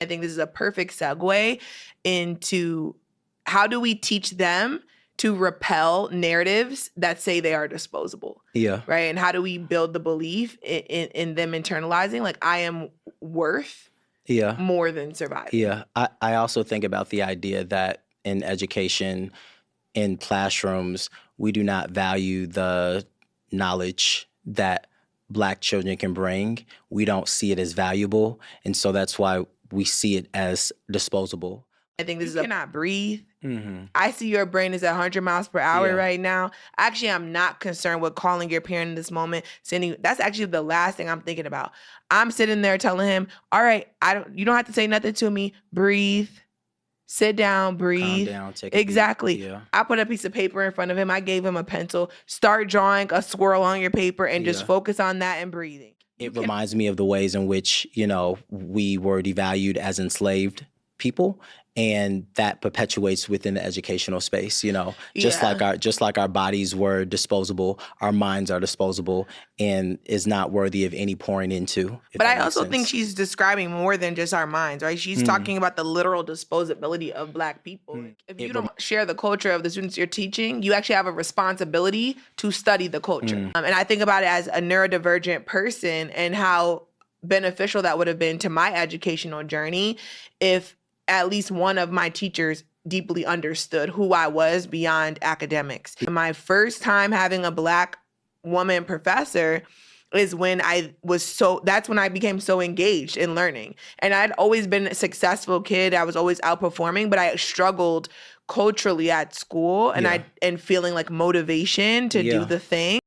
I think this is a perfect segue into how do we teach them to repel narratives that say they are disposable? Yeah. Right. And how do we build the belief in them internalizing, like, I am worth more than surviving? Yeah. I also think about the idea that in education, in classrooms, we do not value the knowledge that Black children can bring. We don't see it as valuable. And so that's why we see it as disposable. I think this is cannot breathe. I see your brain is at 100 miles per hour right now. Actually, I'm not concerned with calling your parent in this moment. That's actually the last thing I'm thinking about. I'm sitting there telling him, all right, you don't have to say nothing to me. Breathe. Sit down, breathe. Calm down, take a beat. Exactly. Yeah. I put a piece of paper in front of him. I gave him a pencil. Start drawing a swirl on your paper and just focus on that and breathing. It reminds me of the ways in which, we were devalued as enslaved people, and that perpetuates within the educational space. Just like our bodies were disposable, our minds are disposable and is not worthy of any pouring into. But I also think she's describing more than just our minds, right? She's talking about the literal disposability of Black people. If you don't share the culture of the students you're teaching, you actually have a responsibility to study the culture. And I think about it as a neurodivergent person and how beneficial that would have been to my educational journey if at least one of my teachers deeply understood who I was beyond academics. My first time having a Black woman professor is when that's when I became so engaged in learning. And I'd always been a successful kid. I was always outperforming, but I struggled culturally at school and feeling like motivation to do the thing.